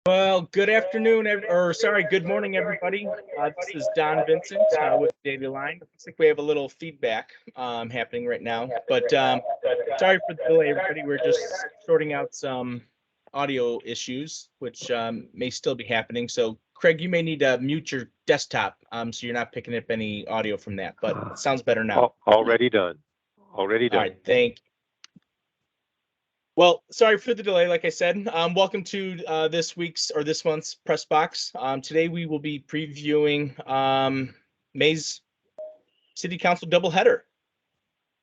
Well, good afternoon, or sorry, good morning, everybody. This is Don Vincent with Daily Line. Looks like we have a little feedback happening right now, but sorry for the delay, everybody. We're just sorting out some audio issues, which may still be happening. So, Craig, you may need to mute your desktop so you're not picking up any audio from that, but it sounds better now. Already done. Already done. All right, thank you. Well, sorry for the delay. Like I said, welcome to this month's press box. Today we will be previewing May's City Council doubleheader.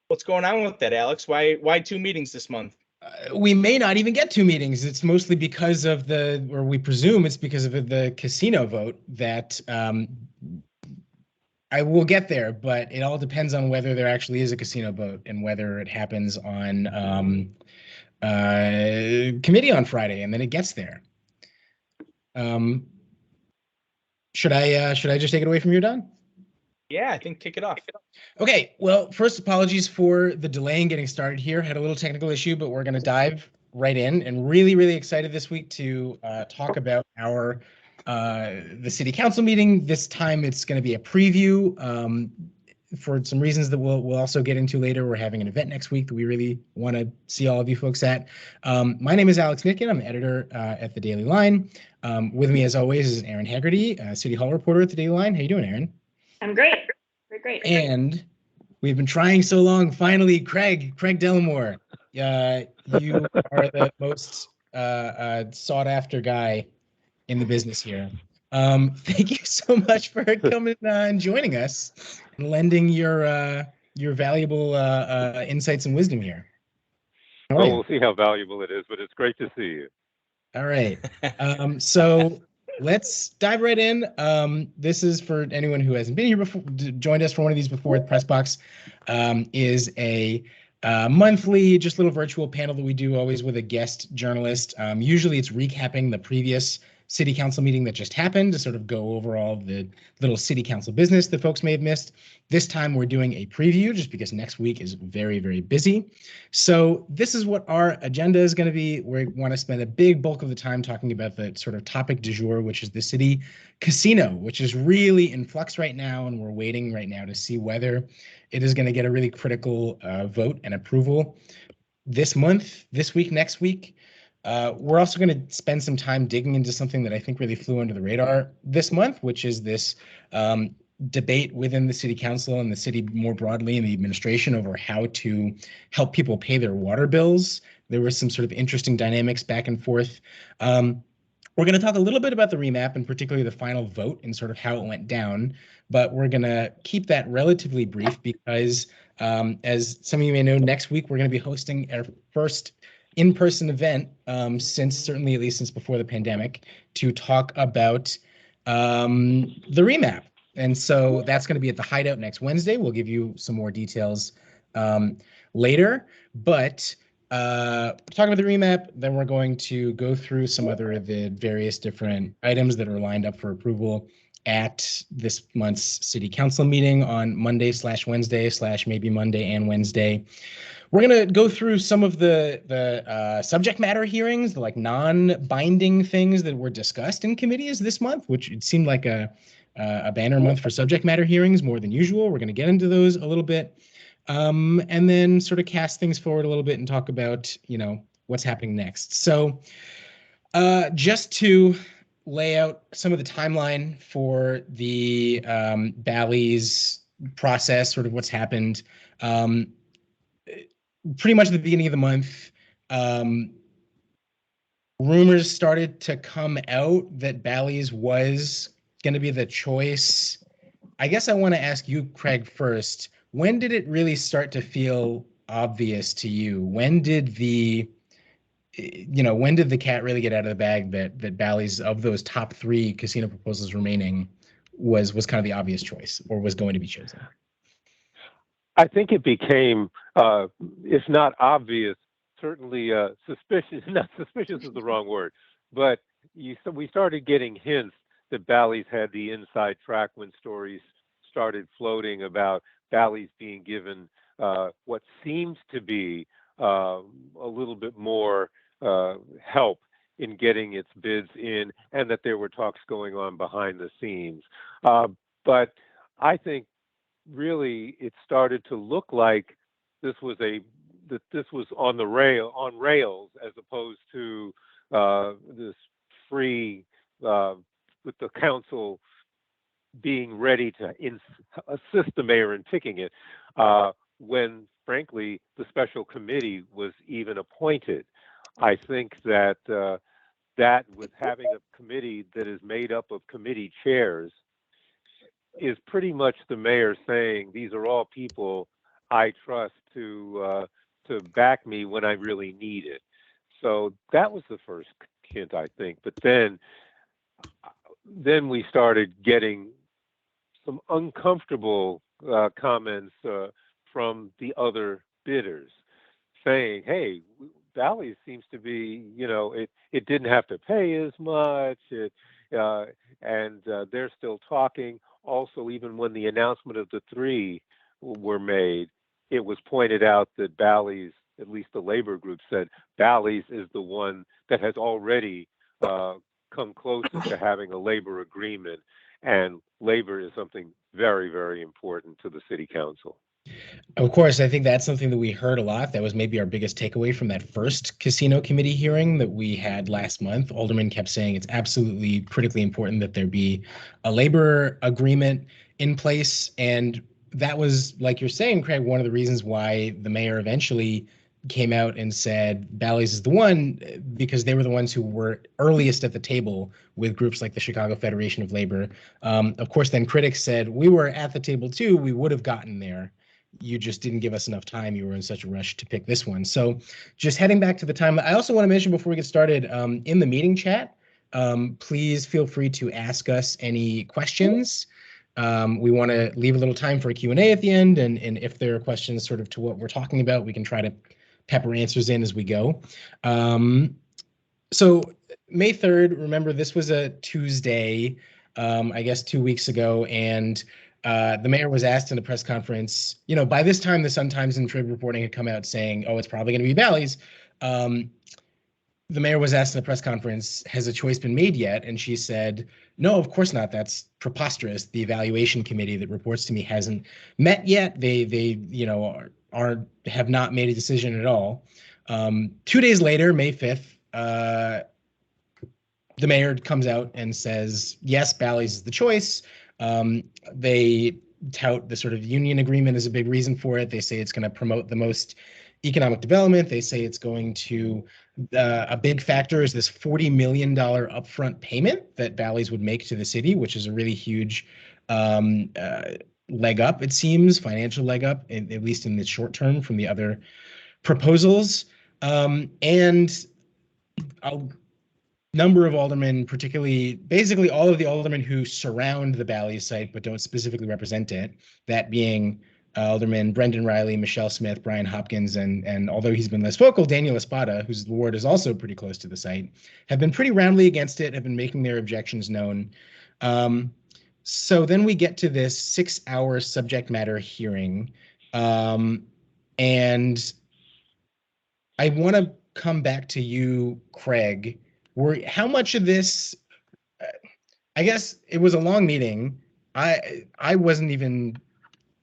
What's going on with that, Alex? Why two meetings this month? We may not even get two meetings. It's mostly because of we presume it's because of the casino vote that I will get there, but it all depends on whether there actually is a casino vote and whether it happens on committee on Friday, and then it gets there. Should I just take it away from you, Don? Yeah, I think kick it off. Okay, well, first, apologies for the delay in getting started here. Had a little technical issue, but we're going to dive right in, and really excited this week to talk about the city council meeting. This time it's going to be a preview for some reasons that we'll also get into later. We're having an event next week that we really want to see all of you folks at. My name is Alex Nitkin. I'm editor at the Daily Line. With me, as always, is Erin Hegarty, City Hall reporter at the Daily Line. How you doing, Erin? I'm great. Great. And we've been trying so long. Finally, Craig Dellimore. You are the most sought after guy in the business here. Thank you so much for coming and joining us and lending your valuable insights and wisdom here. Well, we'll see how valuable it is, but it's great to see you. All right. So let's dive right in. This is for anyone who hasn't been here before, joined us for one of these before. The Press Box is a monthly, just little virtual panel that we do always with a guest journalist. Usually it's recapping the previous city council meeting that just happened to sort of go over all the little city council business that folks may have missed. This time we're doing a preview just because next week is very busy. So this is what our agenda is going to be. We want to spend a big bulk of the time talking about the sort of topic du jour, which is the city casino, which is really in flux right now. And we're waiting right now to see whether it is going to get a really critical vote and approval this month, this week, next week. We're also going to spend some time digging into something that I think really flew under the radar this month, which is this debate within the city council and the city more broadly and the administration over how to help people pay their water bills. There was some sort of interesting dynamics back and forth. We're going to talk a little bit about the remap and particularly the final vote and sort of how it went down, but we're going to keep that relatively brief because as some of you may know, next week we're going to be hosting our first in-person event since before the pandemic to talk about the remap. And so that's going to be at the Hideout next Wednesday. We'll give you some more details later, but talking about the remap, then we're going to go through some other of the various different items that are lined up for approval at this month's city council meeting on Monday/Wednesday/ maybe Monday and Wednesday. We're going to go through some of the subject matter hearings, the like non-binding things that were discussed in committees this month, which it seemed like a banner month for subject matter hearings more than usual. We're going to get into those a little bit and then sort of cast things forward a little bit and talk about, what's happening next. So just to lay out some of the timeline for the Bally's process, sort of what's happened. Pretty much at the beginning of the month, rumors started to come out that Bally's was going to be the choice. I guess I want to ask you, Craig, first. When did it really start to feel obvious to you? When did the cat really get out of the bag that Bally's, of those top three casino proposals remaining, was kind of the obvious choice or was going to be chosen? I think it became, if not obvious, certainly suspicious. Not suspicious is the wrong word, but we started getting hints that Bally's had the inside track when stories started floating about Bally's being given what seems to be a little bit more help in getting its bids in, and that there were talks going on behind the scenes. But I think really it started to look like this was on rails, as opposed to this free, with the council being ready to assist the mayor in picking it, when frankly the special committee was even appointed. I think that that with having a committee that is made up of committee chairs is pretty much the mayor saying, these are all people I trust to back me when I really need it. So that was the first hint, I think. But then we started getting some uncomfortable comments from the other bidders, saying, "Hey, Bally's seems to be, it didn't have to pay as much, and they're still talking." Also, even when the announcement of the three were made, it was pointed out that Bally's, at least the labor group said, Bally's is the one that has already come closest to having a labor agreement, and labor is something very, very important to the city council. Of course, I think that's something that we heard a lot. That was maybe our biggest takeaway from that first casino committee hearing that we had last month. Aldermen kept saying it's absolutely critically important that there be a labor agreement in place. And that was, like you're saying, Craig, one of the reasons why the mayor eventually came out and said Bally's is the one, because they were the ones who were earliest at the table with groups like the Chicago Federation of Labor. Of course, then critics said, we were at the table too, we would have gotten there. You just didn't give us enough time. You were in such a rush to pick this one. So just heading back to the time, I also want to mention before we get started, in the meeting chat, please feel free to ask us any questions. We want to leave a little time for a Q&A at the end, and if there are questions sort of to what we're talking about, we can try to pepper answers in as we go. So May 3rd, remember this was a Tuesday, I guess 2 weeks ago, and the mayor was asked in a press conference, by this time the Sun-Times and Trib reporting had come out saying, oh, it's probably going to be Bally's. The mayor was asked in a press conference, has a choice been made yet? And she said, no, of course not. That's preposterous. The evaluation committee that reports to me hasn't met yet. They have not made a decision at all. 2 days later, May 5th, the mayor comes out and says, yes, Bally's is the choice. They tout the sort of union agreement as a big reason for it. They say it's going to promote the most economic development. They say it's going to, a big factor is this $40 million upfront payment that Bally's would make to the city, which is a really huge leg up, it seems, financial leg up, at least in the short term from the other proposals. And a number of aldermen, particularly basically all of the aldermen who surround the Bally's site but don't specifically represent it, that being Alderman Brendan Riley, Michelle Smith, Brian Hopkins, and although he's been less vocal, Daniel Espada, whose ward is also pretty close to the site, have been pretty roundly against it, have been making their objections known. So then we get to this 6-hour subject matter hearing, and I want to come back to you, Craig. How much of this, I guess it was a long meeting. I wasn't even,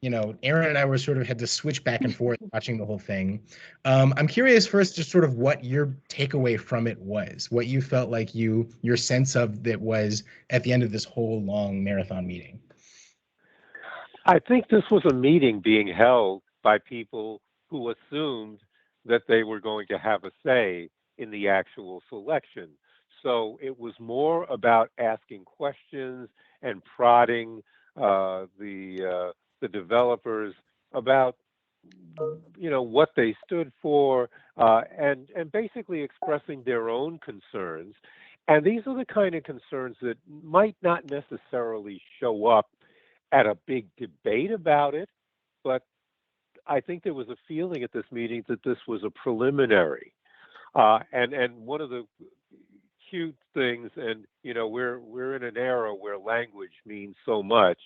Erin and I were sort of had to switch back and forth watching the whole thing. I'm curious first, just sort of what your takeaway from it was, what you felt like your sense of that was at the end of this whole long marathon meeting. I think this was a meeting being held by people who assumed that they were going to have a say in the actual selection. So it was more about asking questions and prodding the developers about what they stood for, and basically expressing their own concerns. And these are the kind of concerns that might not necessarily show up at a big debate about it, but I think there was a feeling at this meeting that this was a preliminary. And one of the cute things, and we're in an era where language means so much.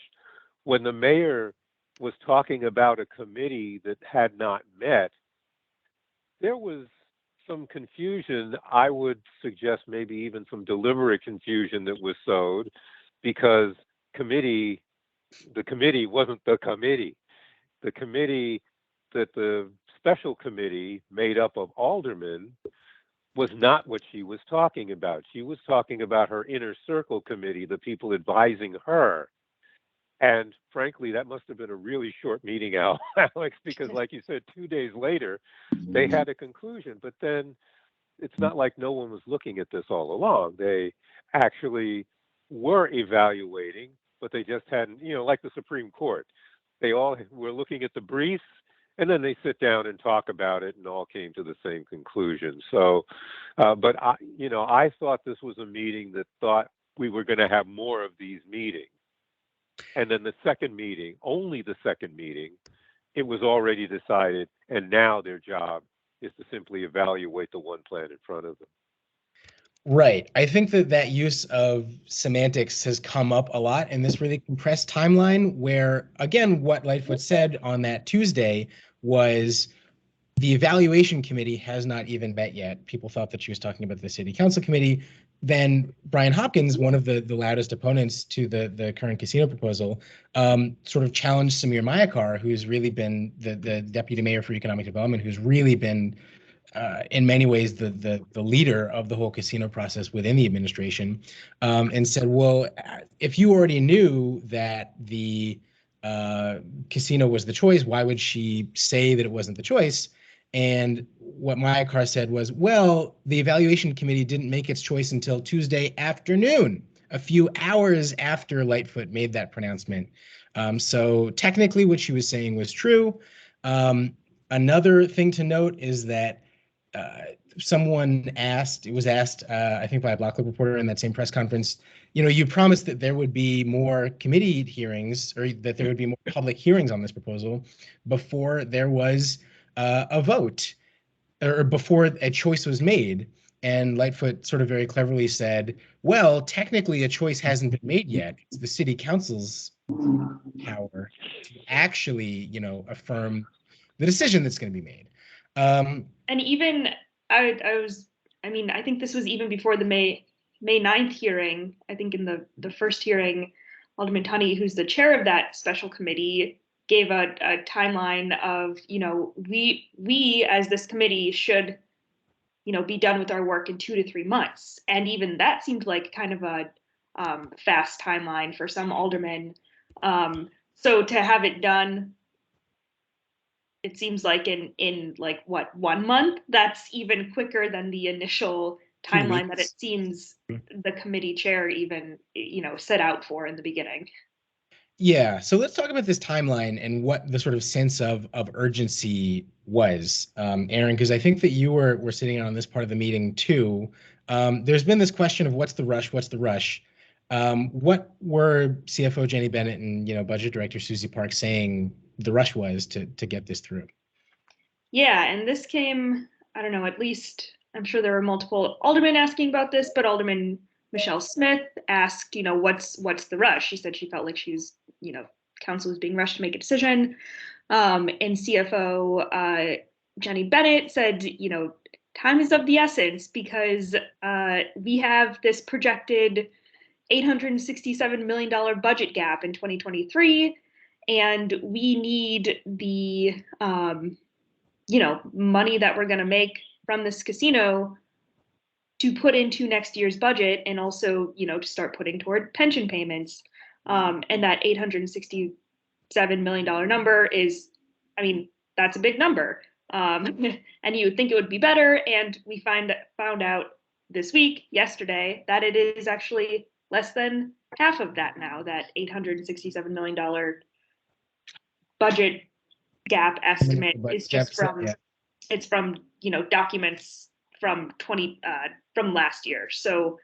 When the mayor was talking about a committee that had not met, there was some confusion. I would suggest maybe even some deliberate confusion that was sowed, because the committee wasn't the committee. The committee, that the special committee made up of aldermen, was not what she was talking about. She was talking about her inner circle committee, the people advising her. And frankly, that must have been a really short meeting, Alex, because like you said, 2 days later, they had a conclusion. But then it's not like no one was looking at this all along. They actually were evaluating, but they just hadn't, like the Supreme Court. They all were looking at the briefs, and then they sit down and talk about it, and all came to the same conclusion. So, but I thought this was a meeting that thought we were going to have more of these meetings. And then the second meeting, only the second meeting, it was already decided, and now their job is to simply evaluate the one plan in front of them. Right. I think that use of semantics has come up a lot in this really compressed timeline, where, again, what Lightfoot said on that Tuesday was the evaluation committee has not even met yet. People thought that she was talking about the city council committee. Then Brian Hopkins, one of the loudest opponents to the current casino proposal, sort of challenged Samir Mayakar, who's really been the deputy mayor for economic development, who's really been in many ways the leader of the whole casino process within the administration, and said, well, if you already knew that the casino was the choice, why would she say that it wasn't the choice? And what Mayakar said was, well, the evaluation committee didn't make its choice until Tuesday afternoon, a few hours after Lightfoot made that pronouncement. So technically what she was saying was true. Another thing to note is that someone was asked, I think by a Block Club reporter in that same press conference, you promised that there would be more committee hearings, or that there would be more public hearings on this proposal before there was a vote, or before a choice was made. And Lightfoot sort of very cleverly said, well, technically a choice hasn't been made yet. It's the city council's power to actually, affirm the decision that's going to be made. And even I think this was even before the May 9th hearing. I think in the first hearing, Alderman Tunney, who's the chair of that special committee, gave a timeline of, we as this committee should, be done with our work in 2 to 3 months. And even that seemed like kind of a fast timeline for some aldermen. So to have it done, it seems like in like what, 1 month, that's even quicker than the initial timeline that it seems the committee chair even, set out for in the beginning. Yeah, so let's talk about this timeline and what the sort of sense of urgency was, Erin, because I think that you were sitting on this part of the meeting too. There's been this question of what's the rush? What were CFO Jenny Bennett and Budget Director Susie Park saying the rush was to get this through? Yeah, and this came, I don't know, at least I'm sure there were multiple aldermen asking about this, but Alderman Michelle Smith asked, what's the rush? She said she felt like she was, council was being rushed to make a decision. And CFO Jenny Bennett said, time is of the essence, because we have this projected $867 million budget gap in 2023, and we need the money that we're going to make from this casino to put into next year's budget, and also, to start putting toward pension payments. And that $867 million number is, that's a big number. And you would think it would be better. And we found out this week, yesterday, that it is actually less than half of that now, that $867 million budget gap estimate is just from, it's from, documents from from last year. So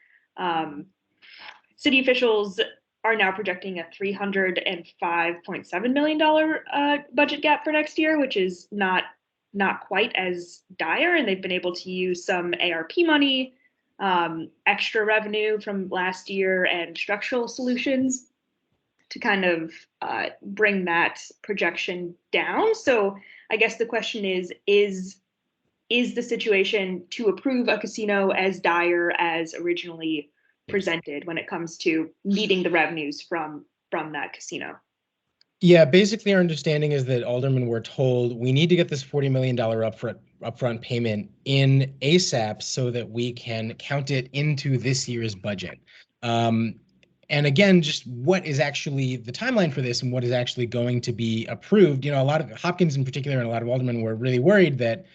city officials are now projecting a $305.7 million budget gap for next year, which is not quite as dire. And they've been able to use some ARP money, extra revenue from last year, and structural solutions to kind of bring that projection down. So I guess the question is is the situation to approve a casino as dire as originally presented when it comes to meeting the revenues from that casino? Yeah, basically our understanding is that aldermen were told we need to get this $40 million upfront payment in ASAP so that we can count it into this year's budget. And again, just what is actually the timeline for this and what is actually going to be approved. A lot of Hopkins in particular and a lot of aldermen were really worried that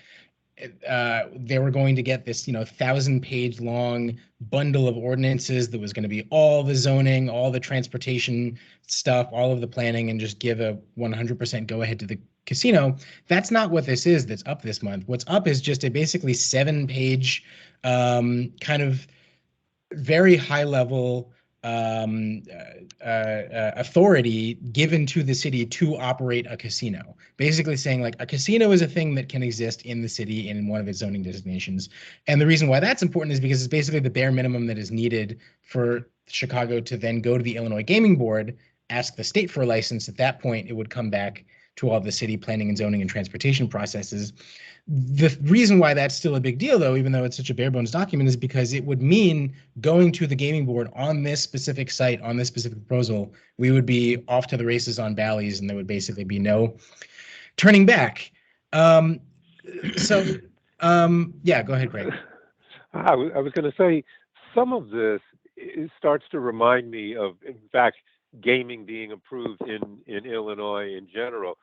they were going to get this, 1,000-page long bundle of ordinances that was going to be all the zoning, all the transportation stuff, all of the planning, and just give a 100% go ahead to the casino. That's not what this is that's up this month. What's up is just a basically 7-page kind of very high level authority given to the city to operate a casino, basically saying like a casino is a thing that can exist in the city in one of its zoning designations. And the reason why that's important is because it's basically the bare minimum that is needed for Chicago to then go to the Illinois Gaming Board, ask the state for a license. At that point, it would come back to all the city planning and zoning and transportation processes. The reason why that's still a big deal, though, even though it's such a bare bones document, is because it would mean going to the gaming board on this specific site, on this specific proposal, we would be off to the races on Bally's, and there would basically be no turning back. Yeah, go ahead, Craig. I was going to say some of this starts to remind me of, in fact, gaming being approved in Illinois in general.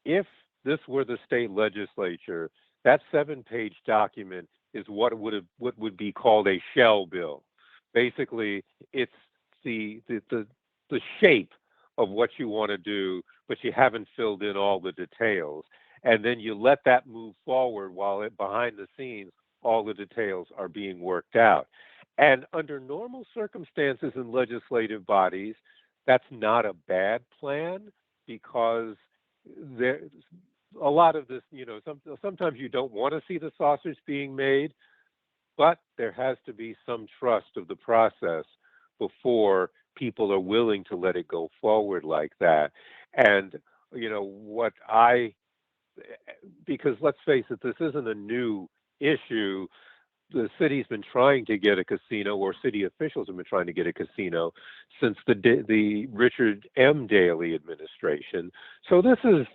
If this were the state legislature, that 7-page document is what would be called a shell bill. Basically, it's the shape of what you want to do, but you haven't filled in all the details. And then you let that move forward while behind the scenes, all the details are being worked out. And under normal circumstances in legislative bodies, that's not a bad plan, because a lot of this, sometimes you don't want to see the sausage being made, but there has to be some trust of the process before people are willing to let it go forward like that. And, because let's face it, this isn't a new issue. The city's been trying to get a casino, or city officials have been trying to get a casino since the Richard M. Daley administration. So this is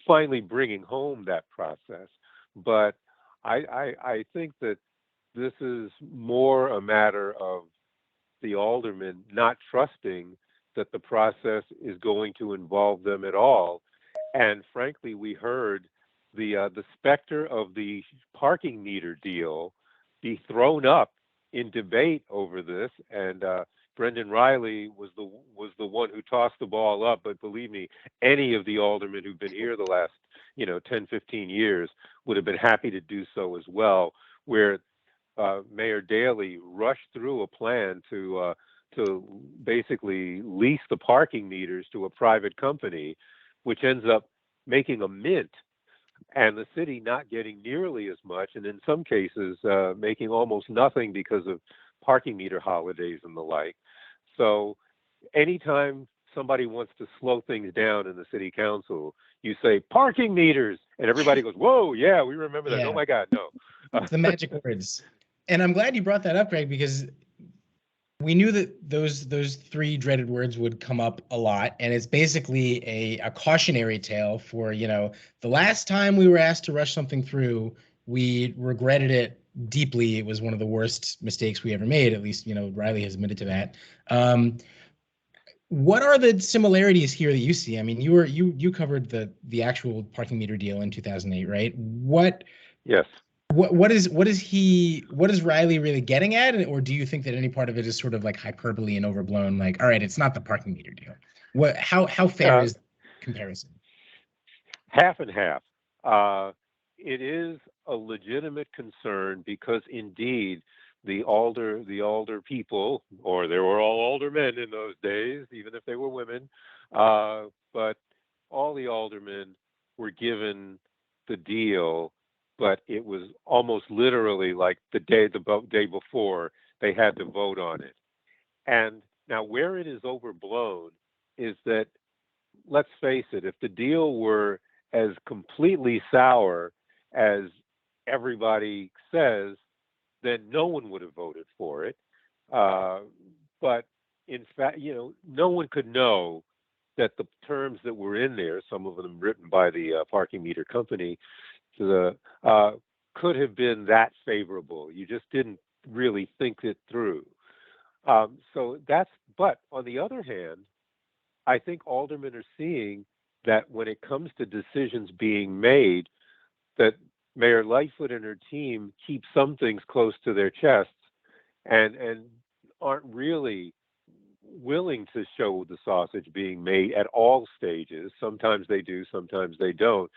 finally bringing home that process. But I think that this is more a matter of the aldermen not trusting that the process is going to involve them at all. And frankly, we heard the specter of the parking meter deal be thrown up in debate over this, and Brendan Riley was the one who tossed the ball up. But believe me, any of the aldermen who've been here the last 10, 15 years would have been happy to do so as well, where Mayor Daley rushed through a plan to basically lease the parking meters to a private company, which ends up making a mint, and the city not getting nearly as much, and in some cases making almost nothing because of parking meter holidays and the like. So anytime somebody wants to slow things down in the city council, you say parking meters, and everybody goes, whoa, yeah, we remember that. Yeah. Oh my God, no. It's the magic words. And I'm glad you brought that up, Greg, because we knew that those 3 dreaded words would come up a lot, and it's basically a cautionary tale for, the last time we were asked to rush something through, we regretted it deeply. It was one of the worst mistakes we ever made. At least, Riley has admitted to that. What are the similarities here that you see? I mean, you covered the actual parking meter deal in 2008, right? Yes. What is Riley really getting at, or do you think that any part of it is sort of like hyperbole and overblown? Like, all right, it's not the parking meter deal. How fair is the comparison? Half and half. It is a legitimate concern because indeed the alder people, or they were all aldermen in those days, even if they were women, but all the aldermen were given the deal. But it was almost literally like the day before they had to vote on it. And now where it is overblown is that, let's face it, if the deal were as completely sour as everybody says, then no one would have voted for it. But in fact, no one could know that the terms that were in there, some of them written by the parking meter company, could have been that favorable. You just didn't really think it through. But on the other hand, I think aldermen are seeing that when it comes to decisions being made, that Mayor Lightfoot and her team keep some things close to their chests and aren't really willing to show the sausage being made at all stages. Sometimes they do, sometimes they don't.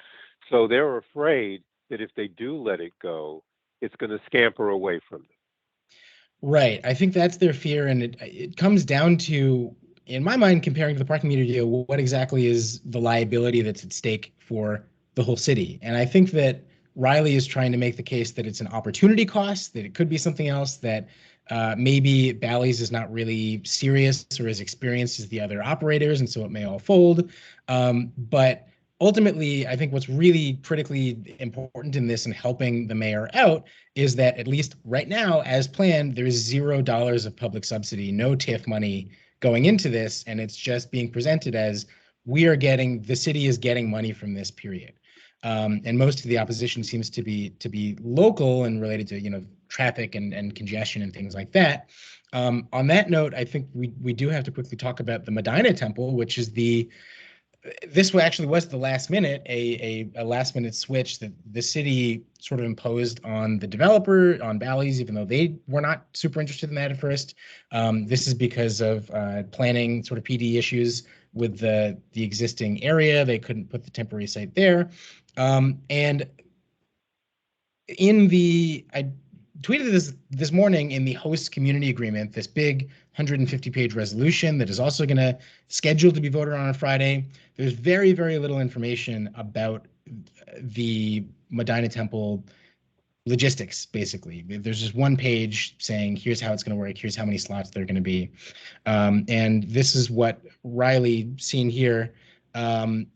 So they're afraid that if they do let it go, it's going to scamper away from them. Right. I think that's their fear. And it comes down to, in my mind, comparing to the parking meter deal, what exactly is the liability that's at stake for the whole city? And I think that Riley is trying to make the case that it's an opportunity cost, that it could be something else, that maybe Bally's is not really serious or as experienced as the other operators, and so it may all fold. But ultimately, I think what's really critically important in this and helping the mayor out is that, at least right now, as planned, there's $0 of public subsidy, no TIF money going into this, and it's just being presented as the city is getting money from this period. And most of the opposition seems to be local and related to traffic and congestion and things like that. On that note, I think we do have to quickly talk about the Madinah Temple, which is this actually was the last minute, a last minute switch that the city sort of imposed on the developer, on Bally's, even though they were not super interested in that at first. This is because of planning sort of PD issues with the existing area. They couldn't put the temporary site there. And I tweeted this morning, in the host community agreement, this big 150-page resolution that is also going to schedule to be voted on Friday. There's very, very little information about the Madinah Temple logistics, basically. There's just one page saying, here's how it's going to work, here's how many slots there are going to be. And this is what Riley, seen here on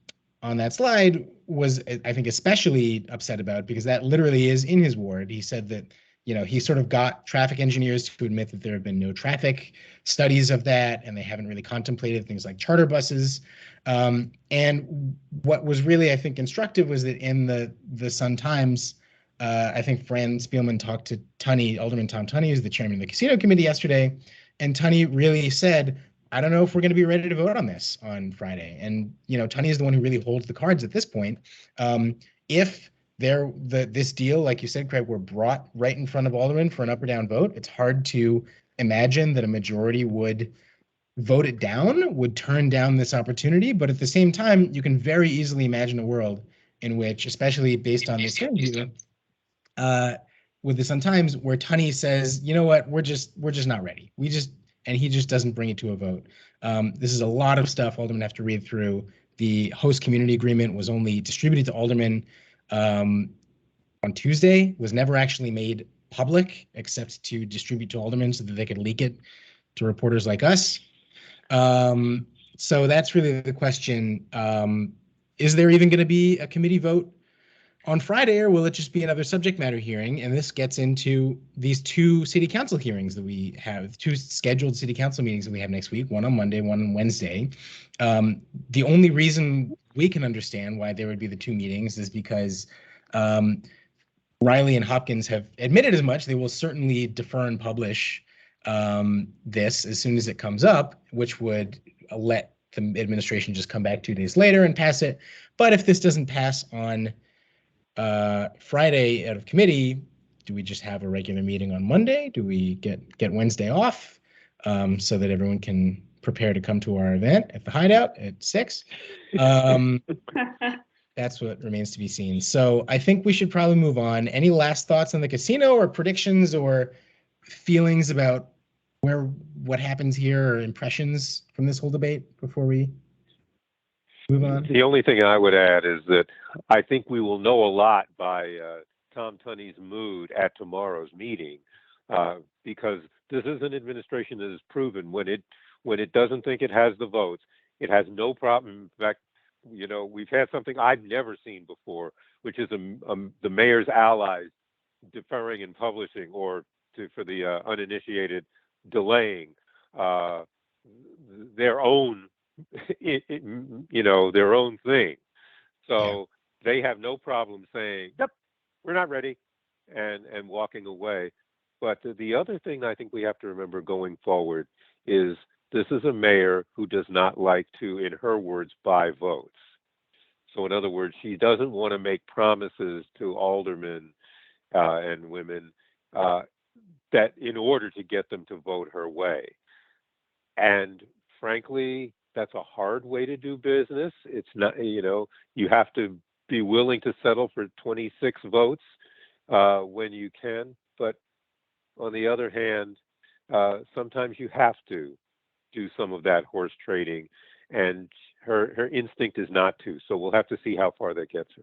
that slide, was, I think, especially upset about, because that literally is in his ward. He said that he sort of got traffic engineers to admit that there have been no traffic studies of that, and they haven't really contemplated things like charter buses. And what was really, I think, instructive was that in the Sun-Times, I think Fran Spielman talked to Tunney, Alderman Tom Tunney, who's the chairman of the casino committee, yesterday, and Tunney really said, I don't know if we're going to be ready to vote on this on Friday. And Tunney is the one who really holds the cards at this point. If this deal, like you said, Craig, were brought right in front of aldermen for an up or down vote, it's hard to imagine that a majority would vote it down, would turn down this opportunity. But at the same time, you can very easily imagine a world in which, especially based on this interview with the Sun-Times, where Tunney says, you know what, we're just not ready. And he just doesn't bring it to a vote. This is a lot of stuff aldermen have to read through. The host community agreement was only distributed to aldermen on Tuesday, was never actually made public except to distribute to aldermen so that they could leak it to reporters like us. So that's really the question. Is there even going to be a committee vote on Friday, or will it just be another subject matter hearing? And this gets into these two city council hearings that we have, two scheduled city council meetings that we have next week, one on Monday, one on Wednesday. The only reason we can understand why there would be the two meetings is because Riley and Hopkins have admitted as much. They will certainly defer and publish this as soon as it comes up, which would let the administration just come back 2 days later and pass it. But if this doesn't pass on Friday out of committee, do we just have a regular meeting on Monday? Do we get Wednesday off so that everyone can prepare to come to our event at the Hideout at 6? That's what remains to be seen. So I think we should probably move on. Any last thoughts on the casino, or predictions, or feelings about what happens here, or impressions from this whole debate before we move on? The only thing I would add is that I think we will know a lot by Tom Tunney's mood at tomorrow's meeting, because this is an administration that has proven when it doesn't think it has the votes, it has no problem. In fact, we've had something I've never seen before, which is the mayor's allies deferring and publishing, or for the uninitiated, delaying their own, their own thing. So they have no problem saying, "Yep, we're not ready," and walking away. But the other thing I think we have to remember going forward is this is a mayor who does not like to, in her words, buy votes. So in other words, she doesn't want to make promises to aldermen and women that in order to get them to vote her way. And frankly, that's a hard way to do business. It's not, you have to be willing to settle for 26 votes when you can. But on the other hand, sometimes you have to do some of that horse trading, and her instinct is not to. So we'll have to see how far that gets her.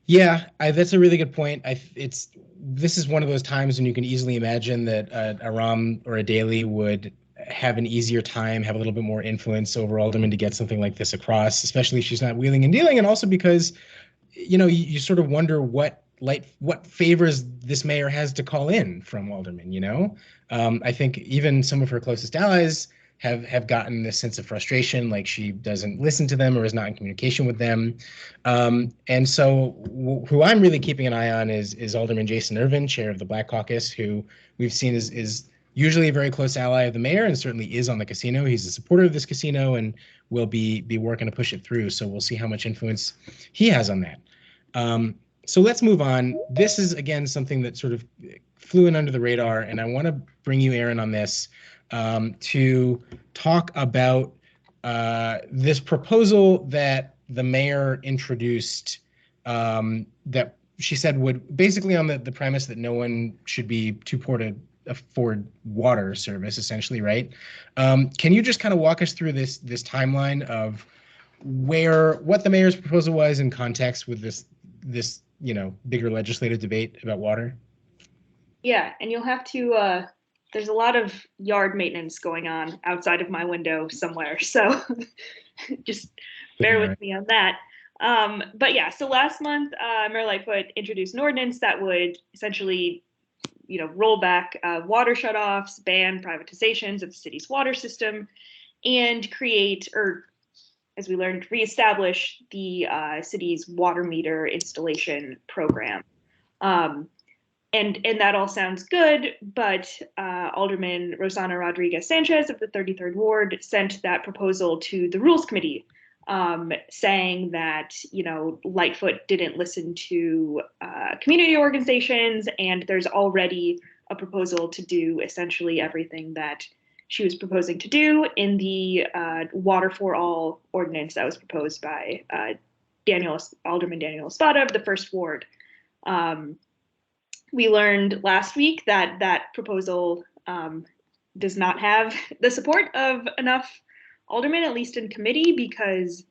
Yeah, that's a really good point. This is one of those times when you can easily imagine that a Ram or a Daley would have an easier time, have a little bit more influence over aldermen to get something like this across, especially if she's not wheeling and dealing, and also because, you sort of wonder what favors this mayor has to call in from aldermen. I think even some of her closest allies have gotten this sense of frustration, like she doesn't listen to them or is not in communication with them. And so who I'm really keeping an eye on is Alderman Jason Irvin, chair of the Black Caucus, who we've seen is usually a very close ally of the mayor and certainly is on the casino. He's a supporter of this casino and will be working to push it through. So we'll see how much influence he has on that. So let's move on. This is, again, something that sort of flew in under the radar, and I want to bring you, Erin, on this to talk about this proposal that the mayor introduced that she said would basically on the premise that no one should be too poor to afford water service, essentially, right? Can you just kind of walk us through this timeline of what the mayor's proposal was in context with this bigger legislative debate about water? Yeah, and you'll have to there's a lot of yard maintenance going on outside of my window somewhere, so just bear with me on that. But yeah, so last month, Mayor Lightfoot introduced an ordinance that would essentially, roll back water shutoffs, ban privatizations of the city's water system, and create, or as we learned, reestablish the city's water meter installation program. And that all sounds good, but Alderman Rosana Rodriguez Sanchez of the 33rd Ward sent that proposal to the Rules Committee, saying that, Lightfoot didn't listen to community organizations, and there's already a proposal to do essentially everything that she was proposing to do in the Water for All ordinance that was proposed by Alderman Daniel Espada of the 1st Ward. We learned last week that that proposal does not have the support of enough aldermen, at least in committee, because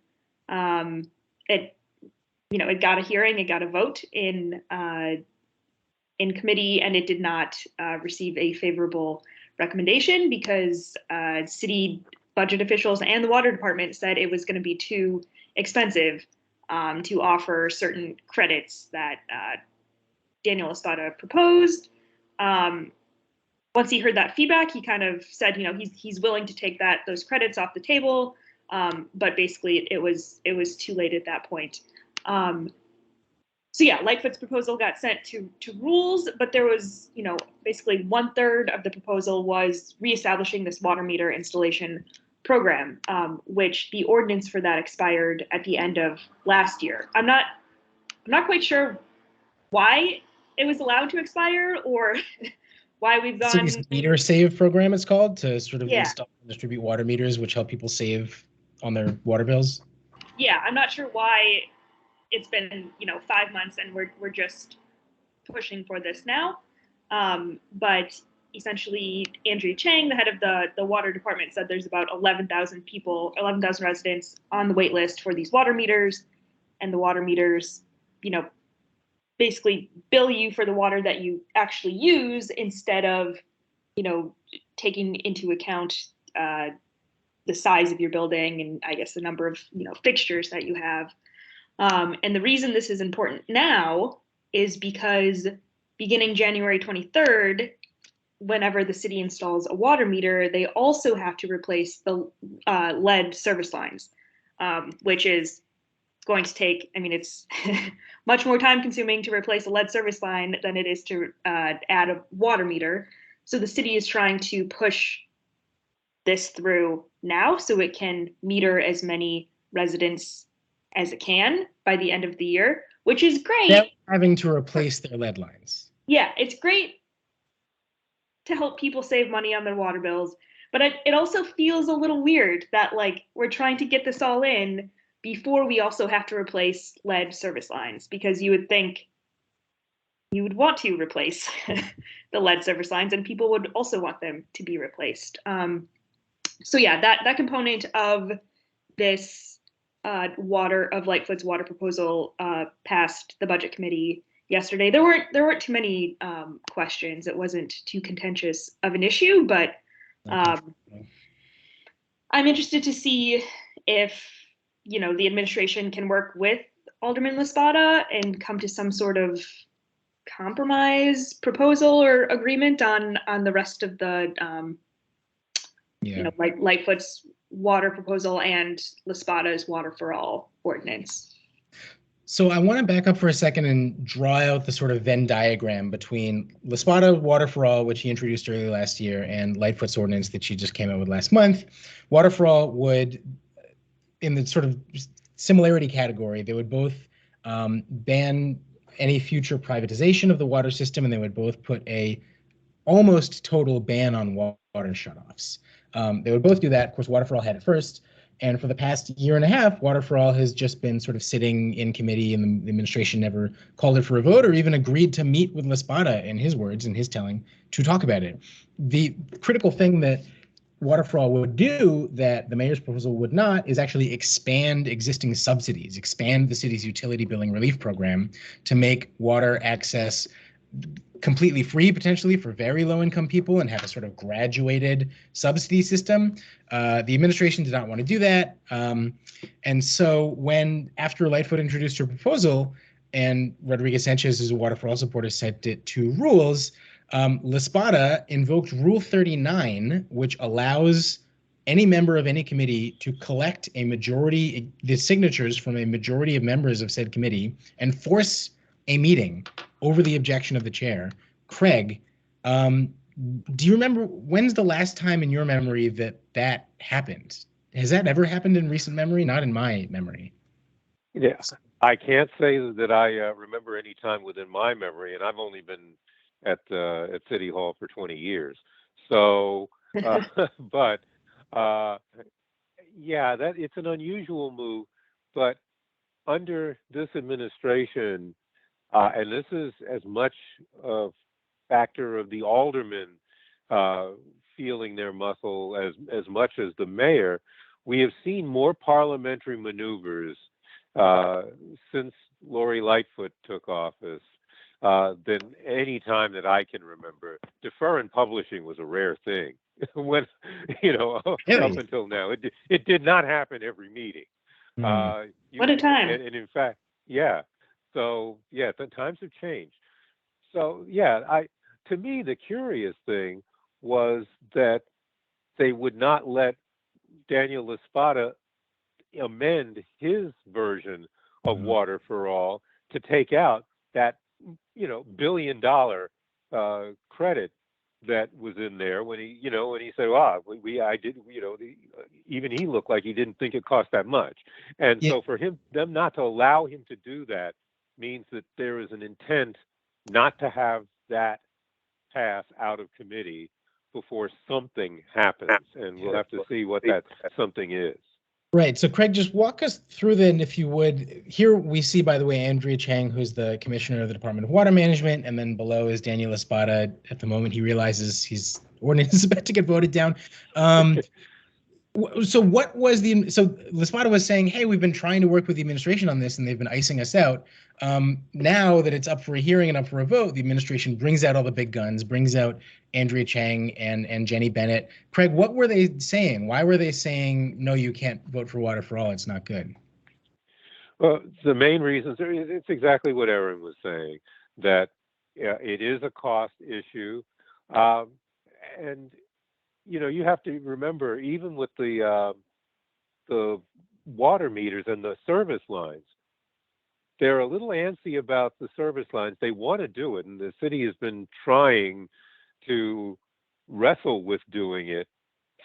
it got a hearing, it got a vote in committee, and it did not receive a favorable recommendation because city budget officials and the water department said it was going to be too expensive to offer certain credits that Daniel Espada proposed. Once he heard that feedback, he kind of said, he's willing to take those credits off the table, but basically it was too late at that point. So yeah, Lightfoot's proposal got sent to Rules, but there was, basically 1/3 of the proposal was reestablishing this water meter installation program, which the ordinance for that expired at the end of last year. I'm not quite sure why it was allowed to expire or why we've gone. City's meter save program, it's called, to sort of install and distribute water meters, which help people save on their water bills. Yeah, I'm not sure why it's been 5 months and we're just pushing for this now. But essentially, Andrea Chang, the head of the water department, said there's about 11,000 residents on the wait list for these water meters, and the water meters, basically bill you for the water that you actually use instead of, taking into account the size of your building and I guess the number of, fixtures that you have. And the reason this is important now is because beginning January 23rd, whenever the city installs a water meter, they also have to replace the lead service lines, which is going to take, I mean, it's much more time consuming to replace a lead service line than it is to add a water meter. So the city is trying to push this through now so it can meter as many residents as it can by the end of the year, which is great. They're having to replace their lead lines. Yeah, it's great to help people save money on their water bills, but it also feels a little weird that like we're trying to get this all in before we also have to replace lead service lines, because you would think you would want to replace the lead service lines and people would also want them to be replaced. So yeah, that component of this Lightfoot's water proposal passed the budget committee yesterday. There weren't too many questions. It wasn't too contentious of an issue, but I'm interested to see if the administration can work with Alderman Laspada and come to some sort of compromise proposal or agreement on the rest of the Lightfoot's water proposal and Laspada's water for all ordinance. So I want to back up for a second and draw out the sort of Venn diagram between Laspada Water for All, which he introduced early last year, and Lightfoot's ordinance that she just came out with last month. Water for All would, in the sort of similarity category, they would both ban any future privatization of the water system, and they would both put a almost total ban on water shutoffs. They would both do that. Of course, Water for All had it first. And for the past year and a half, Water for All has just been sort of sitting in committee, and the administration never called it for a vote or even agreed to meet with Laspada, in his words, in his telling, to talk about it. The critical thing that Water for All would do that the mayor's proposal would not is actually expand existing subsidies, expand the city's utility billing relief program to make water access completely free, potentially, for very low-income people, and have a sort of graduated subsidy system. The administration did not want to do that. And so after Lightfoot introduced her proposal and Rodriguez Sanchez, who's a Water for All supporter, sent it to rules, Laspada invoked Rule 39, which allows any member of any committee to collect the signatures from a majority of members of said committee and force a meeting over the objection of the chair. Craig, do you remember, when's the last time in your memory that happened? Has that ever happened in recent memory? Not in my memory. Yes, I can't say that I remember any time within my memory, and I've only been at City Hall for 20 years. So, but yeah, that it's an unusual move. But under this administration, and this is as much a factor of the aldermen feeling their muscle as much as the mayor, we have seen more parliamentary maneuvers since Lori Lightfoot took office than any time that I can remember. Defer in publishing was a rare thing when, up until now. It did not happen every meeting. What a time. And in fact, yeah. So, yeah, the times have changed. So, yeah, to me, the curious thing was that they would not let Daniel Laspada amend his version of Water for All to take out that, $1 billion credit that was in there when he said, even he looked like he didn't think it cost that much. And so for them not to allow him to do that means that there is an intent not to have that pass out of committee before something happens. And we'll have to see what that something is. Right. So, Craig, just walk us through then, if you would. Here we see, by the way, Andrea Chang, who's the commissioner of the Department of Water Management, and then below is Daniel Laspada. At the moment, he realizes his ordinance is about to get voted down. So Laspada was saying, hey, we've been trying to work with the administration on this, and they've been icing us out. Now that it's up for a hearing and up for a vote, the administration brings out all the big guns, brings out Andrea Chang and Jenny Bennett. Craig, what were they saying? Why were they saying, no, you can't vote for Water for All, it's not good? Well, the main reasons, it's exactly what Erin was saying, that It is a cost issue, and you have to remember, even with the water meters and the service lines, they're a little antsy about the service lines. They want to do it, and the city has been trying to wrestle with doing it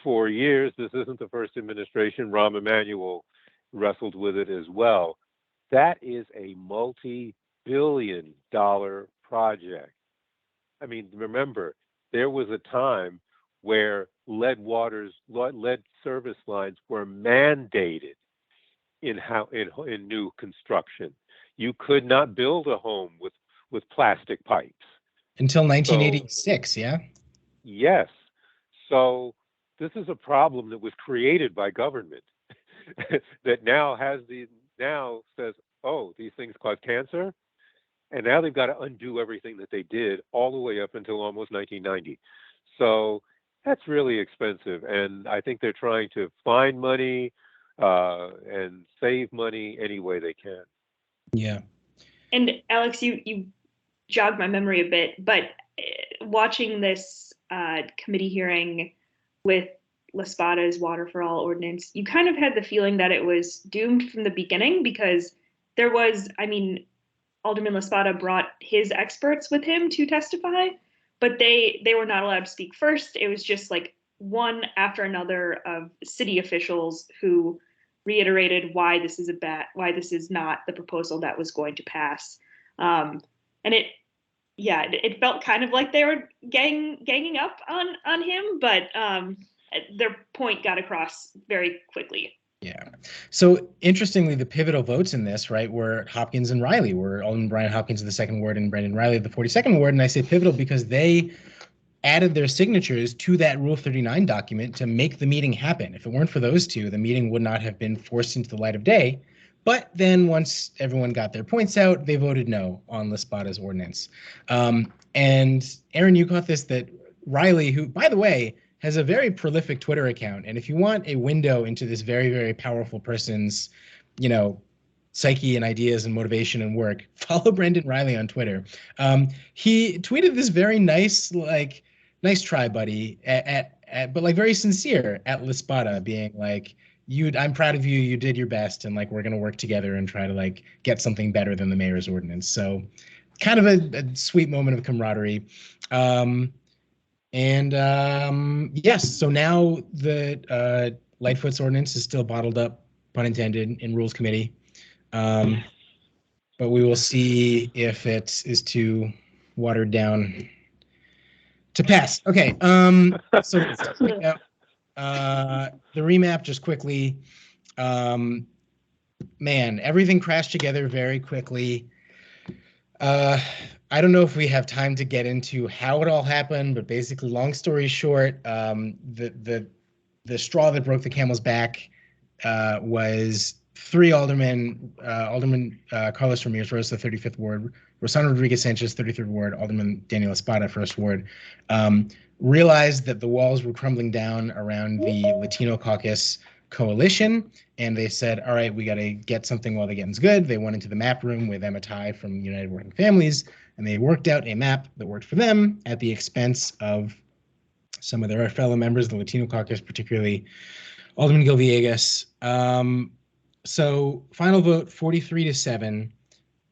for years. This isn't the first administration. Rahm Emanuel wrestled with it as well. That is a multi-billion-dollar project. I mean, remember, there was a time where lead service lines were mandated in new construction. You could not build a home with plastic pipes until 1986. Yeah. Yes. So this is a problem that was created by government that now says, oh, these things cause cancer, and now they've got to undo everything that they did all the way up until almost 1990. So that's really expensive, and I think they're trying to find money and save money any way they can. Yeah. And Alex, you jogged my memory a bit, but watching this committee hearing with Laspada's Water for All ordinance, you kind of had the feeling that it was doomed from the beginning, because there was, I mean, Alderman Laspada brought his experts with him to testify, but they were not allowed to speak first. It was just like one after another of city officials who reiterated why this is not the proposal that was going to pass. And it felt kind of like they were ganging up on him, but their point got across very quickly. Yeah. So interestingly, the pivotal votes in this, right, were Hopkins and Riley, were Alderman Brian Hopkins of the 2nd Ward and Brendan Riley of the 42nd Ward. And I say pivotal because they added their signatures to that Rule 39 document to make the meeting happen. If it weren't for those two, the meeting would not have been forced into the light of day. But then once everyone got their points out, they voted no on Laspada's ordinance. And Erin, you caught this, that Riley, who, by the way, has a very prolific Twitter account. And if you want a window into this very, very powerful person's, psyche and ideas and motivation and work, follow Brendan Riley on Twitter. He tweeted this very nice, nice try, buddy, but like very sincere at Laspada, being like, I'm proud of you. You did your best, and like we're gonna work together and try to like get something better than the mayor's ordinance. So, kind of a sweet moment of camaraderie. Yes, so now the Lightfoot's ordinance is still bottled up, pun intended, in Rules Committee. But we will see if it is too watered down to pass. Okay. So the remap, just quickly. Man, everything crashed together very quickly. I don't know if we have time to get into how it all happened, but basically, long story short, the straw that broke the camel's back was 3 aldermen, Alderman Carlos Ramirez Rosa, 35th Ward, Rosana Rodriguez Sanchez, 33rd Ward, Alderman Daniel Espada, 1st Ward, realized that the walls were crumbling down around the Latino Caucus coalition, and they said, all right, we got to get something while the getting's good. They went into the map room with Emma Tai from United Working Families, and they worked out a map that worked for them at the expense of some of their fellow members, the Latino Caucus, particularly Alderman Gil Villegas. So final vote, 43-7.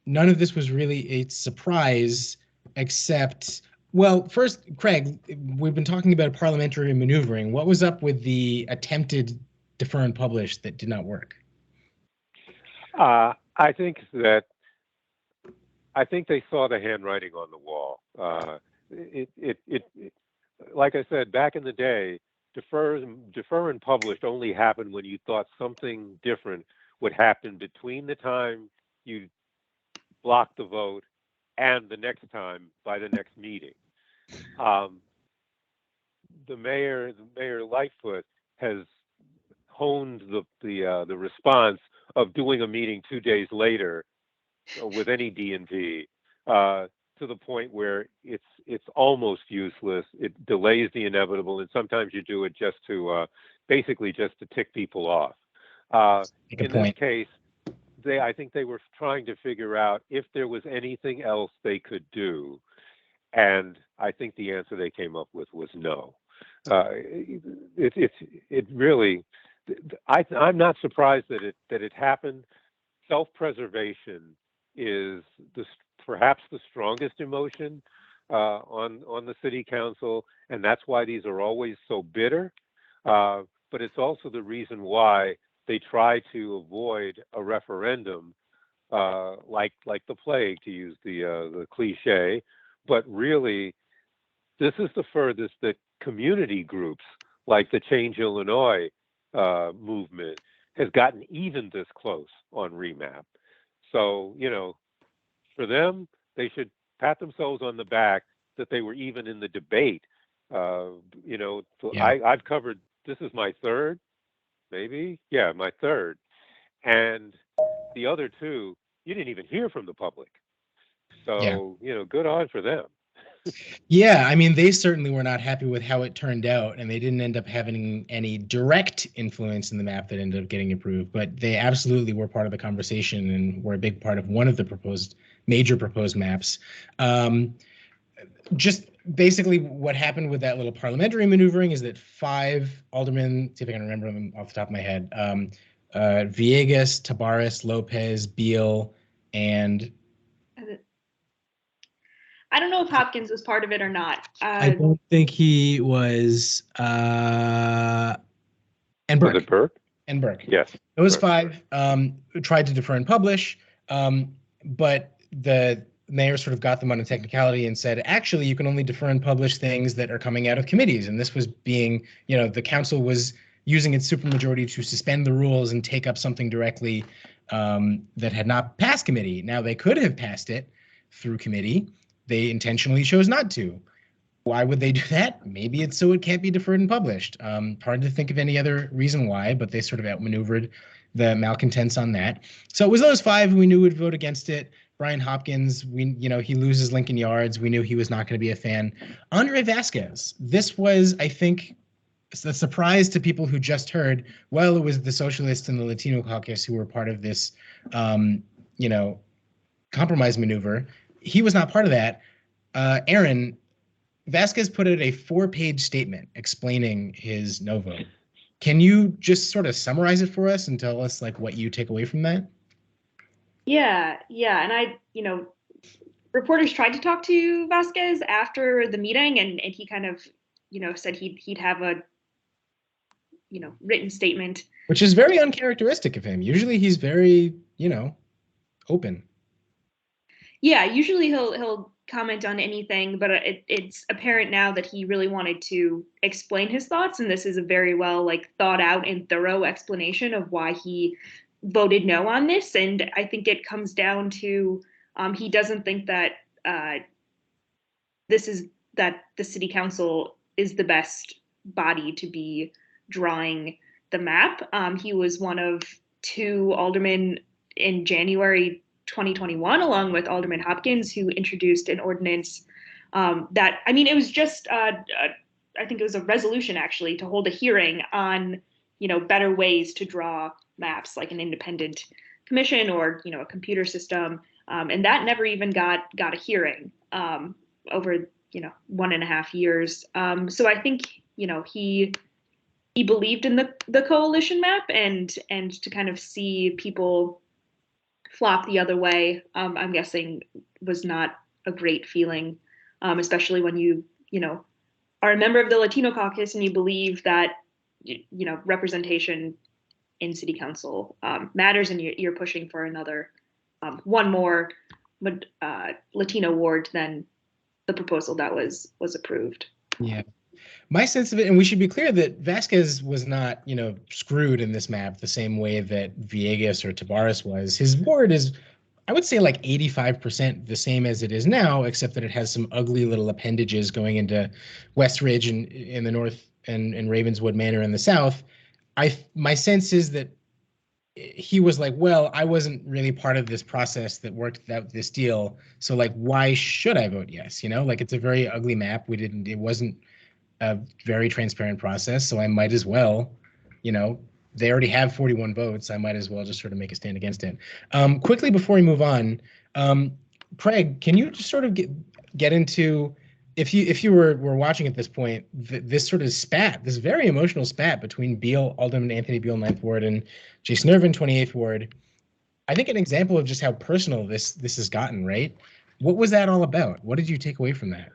None of this was really a surprise, except, well, first, Craig, we've been talking about parliamentary maneuvering. What was up with the attempted defer and publish that did not work? I think they saw the handwriting on the wall. Like I said, back in the day, defer and publish only happened when you thought something different would happen between the time you blocked the vote and the next time by the next meeting. The mayor Lightfoot has honed the response of doing a meeting 2 days later with any D&V to the point where it's almost useless. It delays the inevitable, and sometimes you do it just to basically just to tick people off. In this case, I think they were trying to figure out if there was anything else they could do, And I think the answer they came up with was no. It really, I'm not surprised that it happened. Self-preservation is perhaps the strongest emotion on the city council, and that's why these are always so bitter. But it's also the reason why they try to avoid a referendum, like the plague, to use the cliche. But really, this is the furthest that community groups like the Change Illinois movement has gotten even this close on remap. So, for them, they should pat themselves on the back that they were even in the debate. I've covered, this is my third, my third. And the other two, you didn't even hear from the public. So, good on for them. Yeah, I mean, they certainly were not happy with how it turned out, and they didn't end up having any direct influence in the map that ended up getting approved, but they absolutely were part of the conversation and were a big part of one of the major proposed maps. Just basically what happened with that little parliamentary maneuvering is that 5 aldermen, see if I can remember them off the top of my head, Villegas, Tabares, Lopez, Beal, and I don't know if Hopkins was part of it or not. I don't think he was. And Burke. Was it Burke? And Burke. Yes. Those 5 tried to defer and publish, but the mayor sort of got them on a technicality and said, actually, you can only defer and publish things that are coming out of committees. And this was being, the council was using its supermajority to suspend the rules and take up something directly that had not passed committee. Now, they could have passed it through committee. They intentionally chose not to. Why would they do that? Maybe it's so it can't be deferred and published. Hard to think of any other reason why, but they sort of outmaneuvered the malcontents on that. So it was those 5 who we knew would vote against it. Brian Hopkins, he loses Lincoln Yards. We knew he was not going to be a fan. Andre Vasquez, this was, I think, a surprise to people who just heard, well, it was the socialists and the Latino caucus who were part of this, compromise maneuver. He was not part of that. Erin, Vasquez put out a 4-page statement explaining his no vote. Can you just sort of summarize it for us and tell us what you take away from that? Yeah. And reporters tried to talk to Vasquez after the meeting, and he kind of, said he'd have a, written statement. Which is very uncharacteristic of him. Usually he's very, open. Yeah, usually he'll comment on anything, but it's apparent now that he really wanted to explain his thoughts, and this is a very well thought out and thorough explanation of why he voted no on this. And I think it comes down to he doesn't think that that the city council is the best body to be drawing the map. He was one of 2 aldermen in January 2021, along with Alderman Hopkins, who introduced an ordinance it was just, I think it was a resolution actually to hold a hearing on, better ways to draw maps, like an independent commission or, a computer system. And that never even got a hearing over, 1.5 years. So I think, he believed in the coalition map, and to kind of see people flop the other way, I'm guessing was not a great feeling, especially when you are a member of the Latino caucus and you believe that, representation in city council matters, and you're pushing for another one more Latino ward than the proposal that was approved. Yeah. My sense of it, and we should be clear that Vasquez was not, screwed in this map the same way that Villegas or Tabares was. His ward is, I would say, 85% the same as it is now, except that it has some ugly little appendages going into West Ridge in the north and Ravenswood Manor in the south. My sense is that he was well, I wasn't really part of this process that worked out this deal, so why should I vote yes? It's a very ugly map. It wasn't a very transparent process, so I might as well, they already have 41 votes. I might as well just sort of make a stand against it. Quickly before we move on, Craig, can you just sort of get into if you were watching at this point, this sort of spat, this very emotional spat between Alderman Anthony Beale, 9th Ward, and Jason Irvin, 28th Ward, I think an example of just how personal this has gotten, right? What was that all about? What did you take away from that?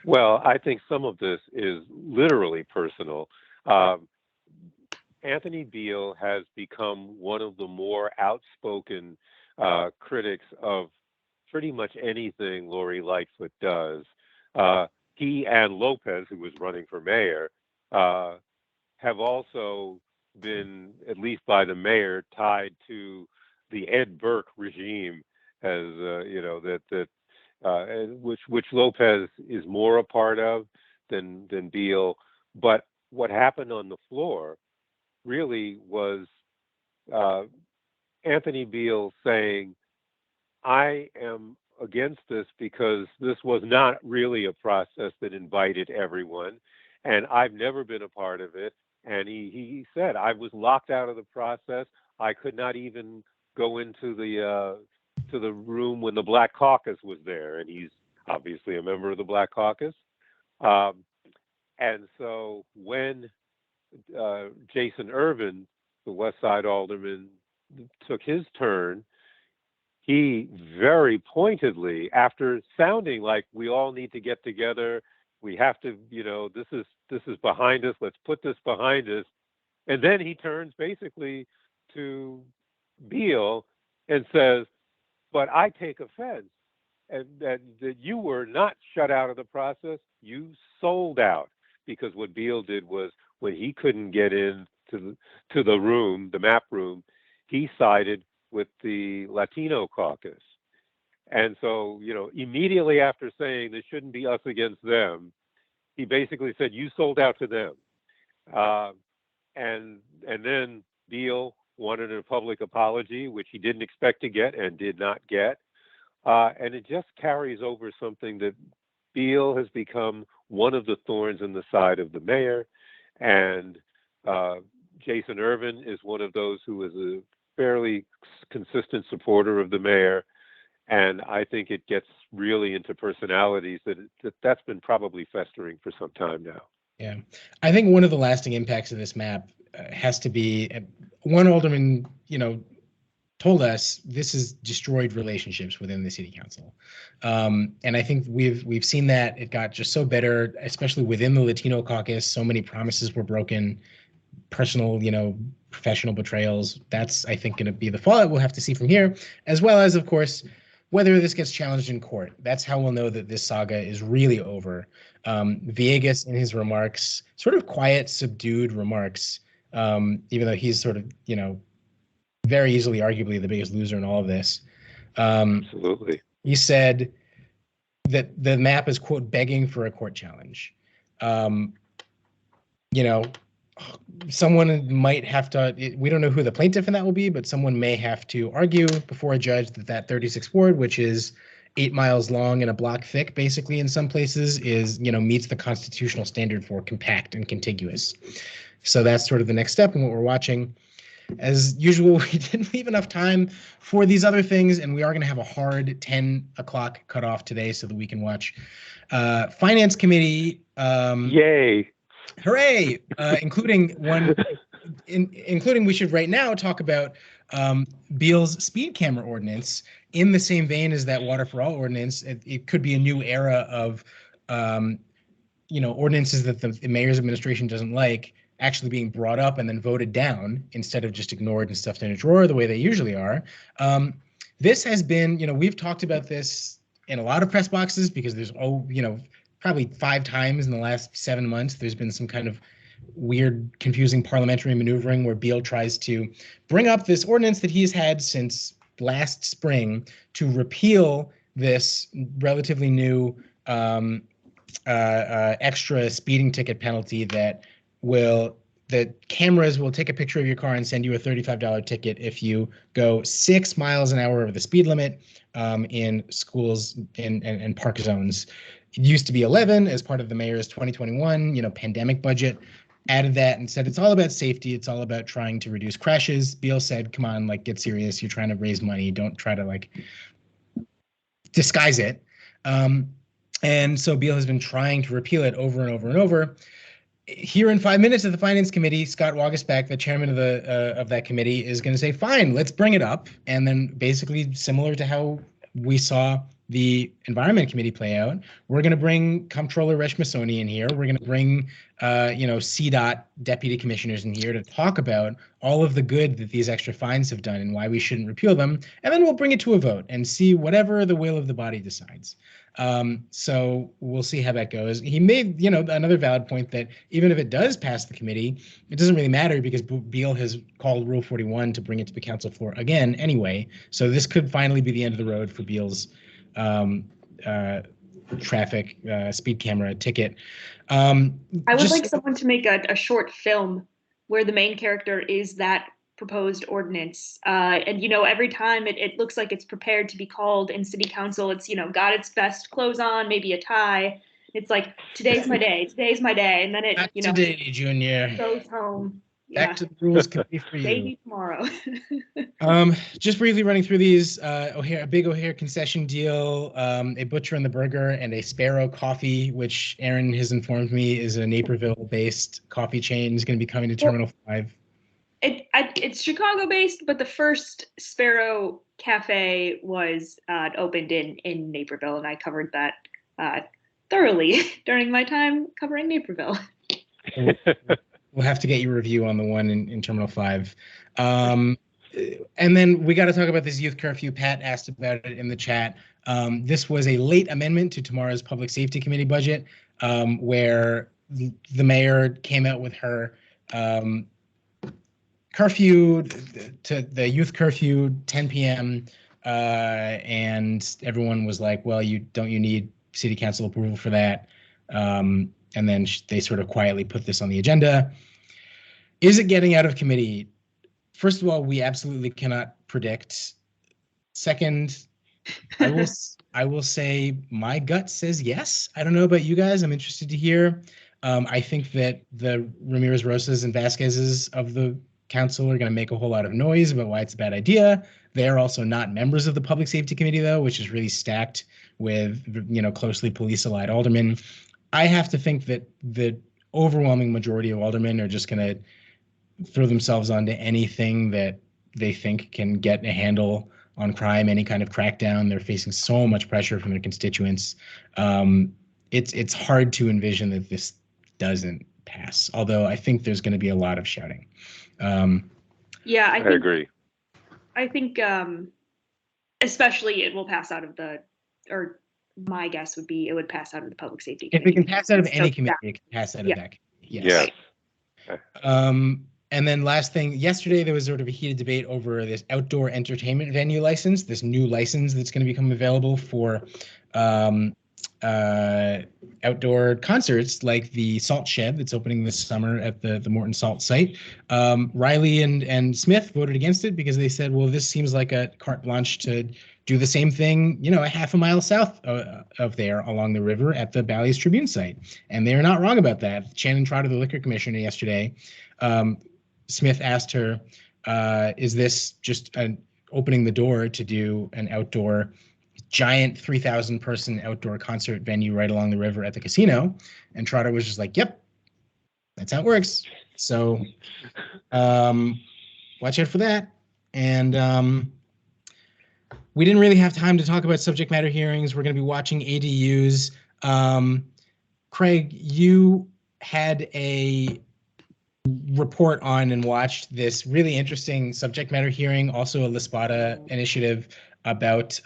Well, I think some of this is literally personal. Anthony Beale has become one of the more outspoken critics of pretty much anything Lori Lightfoot does. He and Lopez, who was running for mayor, have also been, at least by the mayor, tied to the Ed Burke regime, as which Lopez is more a part of than Beale. But what happened on the floor really was Anthony Beale saying, I am against this because this was not really a process that invited everyone, and I've never been a part of it. And he said, I was locked out of the process. I could not even go into the room when the Black Caucus was there, and he's obviously a member of the Black Caucus. And so when Jason Irvin, the West Side alderman, took his turn, he very pointedly, after sounding like we all need to get together, we have to, this is behind us, let's put this behind us. And then he turns basically to Beale and says, but I take offense and that you were not shut out of the process, you sold out. Because what Beale did was, when he couldn't get in to the room, the map room, he sided with the Latino caucus. And so, immediately after saying this shouldn't be us against them, he basically said, you sold out to them. And then Beale wanted a public apology, which he didn't expect to get and did not get. And it just carries over something that Beale has become one of the thorns in the side of the mayor. And Jason Irvin is one of those who is a fairly consistent supporter of the mayor. And I think it gets really into personalities that's been probably festering for some time now. Yeah, I think one of the lasting impacts of this map has to be one alderman, told us this has destroyed relationships within the city council. And I think we've seen that it got just so bitter, especially within the Latino caucus. So many promises were broken, personal, professional betrayals. That's, I think, going to be the fallout we'll have to see from here, as well as, of course, whether this gets challenged in court. That's how we'll know that this saga is really over. Villegas, in his remarks, sort of quiet, subdued remarks, even though he's sort of, very easily, arguably, the biggest loser in all of this. Absolutely. He said that the map is, quote, begging for a court challenge. Someone might have to, we don't know who the plaintiff in that will be, but someone may have to argue before a judge that 36th ward, which is 8 miles long and a block thick, basically in some places, is, meets the constitutional standard for compact and contiguous. So that's sort of the next step in what we're watching. As usual, we didn't leave enough time for these other things, and we are going to have a hard 10 o'clock cutoff today so that we can watch Finance Committee. Yay! Hooray! Including we should right now talk about Beale's speed camera ordinance in the same vein as that Water for All ordinance. It could be a new era of, ordinances that the mayor's administration doesn't like actually being brought up and then voted down instead of just ignored and stuffed in a drawer the way they usually are. This has been, we've talked about this in a lot of press boxes because there's, probably 5 times in the last 7 months, there's been some kind of weird, confusing parliamentary maneuvering where Beale tries to bring up this ordinance that he's had since last spring to repeal this relatively new extra speeding ticket penalty that the cameras will take a picture of your car and send you a $35 ticket if you go 6 miles an hour over the speed limit in schools and park zones. It used to be 11 as part of the mayor's 2021, pandemic budget. Added that and said it's all about safety. It's all about trying to reduce crashes. Beale said, "Come on, get serious. You're trying to raise money. Don't try to disguise it." And so Beal has been trying to repeal it over and over and over. Here in 5 minutes at the Finance Committee, Scott Waguespack, the chairman of that committee, is going to say, "Fine, let's bring it up." And then, basically similar to how we saw the Environment Committee play out, we're going to bring Comptroller Reshmasoni in here. We're going to bring, CDOT deputy commissioners in here to talk about all of the good that these extra fines have done and why we shouldn't repeal them. And then we'll bring it to a vote and see whatever the will of the body decides. So we'll see how that goes. He made, another valid point that even if it does pass the committee, it doesn't really matter because Beal has called Rule 41 to bring it to the council floor again anyway. So this could finally be the end of the road for Beal's traffic speed camera ticket. I would like someone to make a short film where the main character is that proposed ordinance. And, every time it looks like it's prepared to be called in city council, it's, got its best clothes on, maybe a tie. It's like, today's my day. And then it, Not today, Junior. goes home. Back to the rules committee for you. Maybe tomorrow. Just briefly running through these, a big O'Hare concession deal, a Butcher and the Burger, and a Sparrow Coffee, which Erin has informed me is a Naperville-based coffee chain, is going to be coming to Terminal 5. It's Chicago-based, but the first Sparrow Cafe was opened in Naperville, and I covered that thoroughly during my time covering Naperville. We'll have to get your review on the one in Terminal 5. And then we got to talk about this youth curfew. Pat asked about it in the chat. This was a late amendment to tomorrow's Public Safety Committee budget, where the mayor came out with her curfew to the youth curfew, 10 p.m. And everyone was like, well, you need city council approval for that. And then they sort of quietly put this on the agenda. Is it getting out of committee? First of all, we absolutely cannot predict. Second, I will say my gut says yes. I don't know about you guys. I'm interested to hear. I think that the Ramirez Rosas and Vasquez's of the council are going to make a whole lot of noise about why it's a bad idea. They're also not members of the Public Safety Committee, though, which is really stacked with, closely police-allied aldermen. I have to think that the overwhelming majority of aldermen are just going to throw themselves onto anything that they think can get a handle on crime, any kind of crackdown. They're facing so much pressure from their constituents. It's hard to envision that this doesn't pass, although I think there's going to be a lot of shouting. Yeah, I agree. I think especially it will pass out of or my guess would be it would pass out of the Public Safety Committee. If it can pass out of any committee, it can pass out of that committee. Yes. And then last thing, yesterday there was sort of a heated debate over this outdoor entertainment venue license, this new license that's going to become available for outdoor concerts like the Salt Shed that's opening this summer at the Morton Salt site. Riley and Smith voted against it because they said, well, this seems like a carte blanche to do the same thing, a half a mile south of there along the river at the Bally's Tribune site. And they're not wrong about that. Shannon Trotter, the liquor commissioner, yesterday, Smith asked her, is this just opening the door to do an outdoor giant 3,000 person outdoor concert venue right along the river at the casino? And Trotter was just like, yep, that's how it works. So watch out for that. And we didn't really have time to talk about subject matter hearings. We're going to be watching ADUs. Craig, you had a report on and watched this really interesting subject matter hearing, also a Lisbada initiative about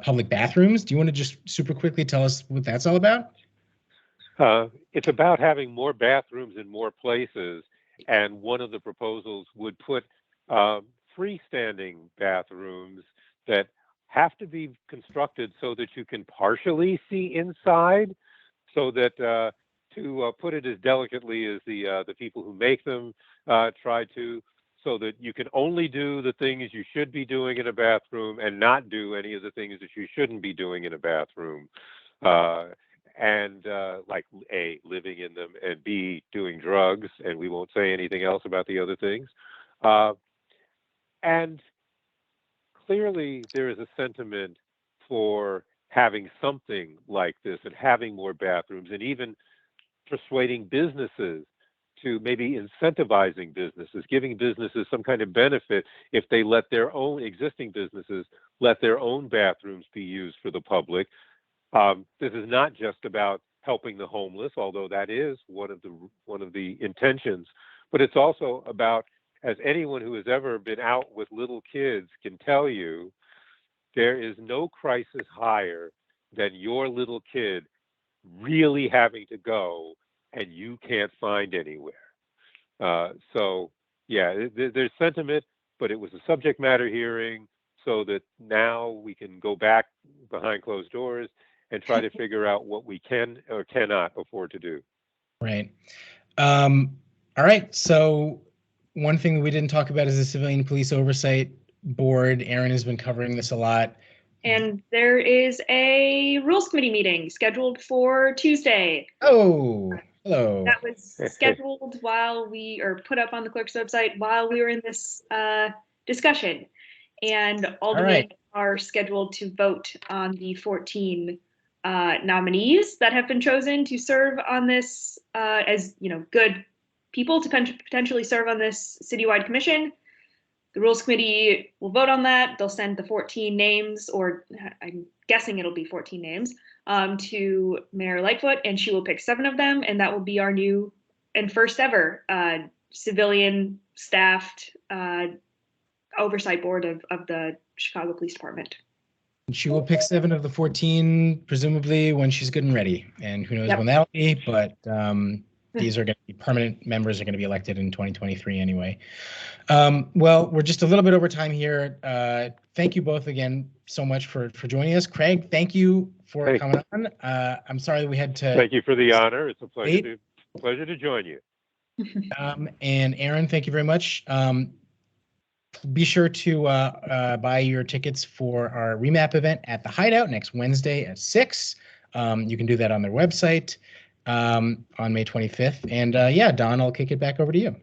public bathrooms. Do you want to just super quickly tell us what that's all about? It's about having more bathrooms in more places, and one of the proposals would put freestanding bathrooms that have to be constructed so that you can partially see inside, so that to put it as delicately as the people who make them try to, so that you can only do the things you should be doing in a bathroom and not do any of the things that you shouldn't be doing in a bathroom. And like A, living in them, and B, doing drugs, and we won't say anything else about the other things. And clearly there is a sentiment for having something like this and having more bathrooms, and even persuading businesses to maybe incentivizing businesses, giving businesses some kind of benefit if they let their own existing businesses let their own bathrooms be used for the public. This is not just about helping the homeless, although that is one of the intentions, but it's also about, as anyone who has ever been out with little kids can tell you, there is no crisis higher than your little kid really having to go and you can't find anywhere. So yeah, there's sentiment, but it was a subject matter hearing so that now we can go back behind closed doors and try to figure out what we can or cannot afford to do. Right. All right. So one thing that we didn't talk about is the Civilian Police Oversight Board. Erin has been covering this a lot. And there is a Rules Committee meeting scheduled for Tuesday. Oh, hello. That was scheduled or put up on the clerk's website while we were in this discussion. And aldermen are scheduled to vote on the 14 nominees that have been chosen to serve on this as good people to potentially serve on this citywide commission. The Rules Committee will vote on that. They'll send the 14 names, or I'm guessing it'll be 14 names, to Mayor Lightfoot, and she will pick 7 of them, and that will be our new and first ever civilian staffed oversight board of the Chicago Police Department. She will pick 7 of the 14, presumably when she's good and ready. And who knows when that'll be, but these are going to be permanent members, are going to be elected in 2023 anyway. Well, we're just a little bit over time here. Thank you both again so much for joining us. Craig, thank you for coming on. I'm sorry that we had to. Thank you for the honor. It's a pleasure to join you. And Erin, thank you very much. Be sure to buy your tickets for our remap event at the Hideout next Wednesday at 6. You can do that on their website on May 25th. And Don, I'll kick it back over to you.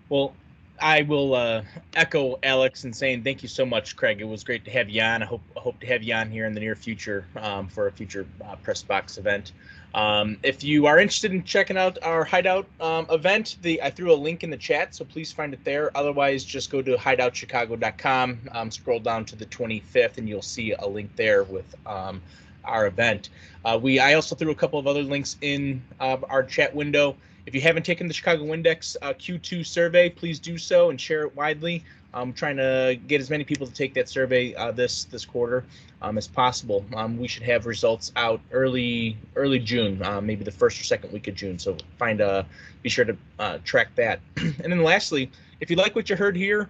Well, I will echo Alex in saying thank you so much, Craig. It was great to have you on. I hope to have you on here in the near future for a future press box event. If you are interested in checking out our Hideout event, I threw a link in the chat, so please find it there. Otherwise, just go to hideoutchicago.com, scroll down to the 25th, and you'll see a link there with our event. I also threw a couple of other links in our chat window. If you haven't taken the Chicago Index Q2 survey, please do so and share it widely. I'm trying to get as many people to take that survey this quarter as possible. We should have results out early June, maybe the first or second week of June. So be sure to track that. And then lastly, if you like what you heard here,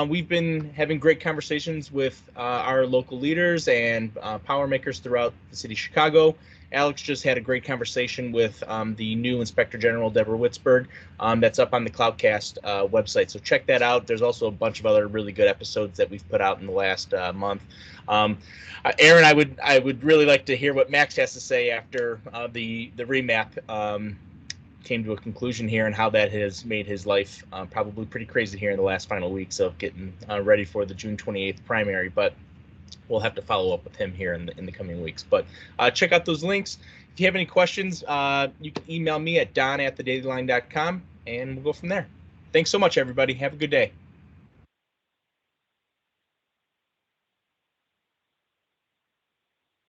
we've been having great conversations with our local leaders and power makers throughout the city of Chicago. Alex just had a great conversation with the new Inspector General, Deborah Witzberg, that's up on the Cloudcast website. So check that out. There's also a bunch of other really good episodes that we've put out in the last month. Erin, I would really like to hear what Max has to say after the remap came to a conclusion here, and how that has made his life probably pretty crazy here in the last final weeks of getting ready for the June 28th primary. But we'll have to follow up with him here in the coming weeks. But check out those links. If you have any questions, you can email me at don@thedailyline.com, and we'll go from there. Thanks so much, everybody. Have a good day.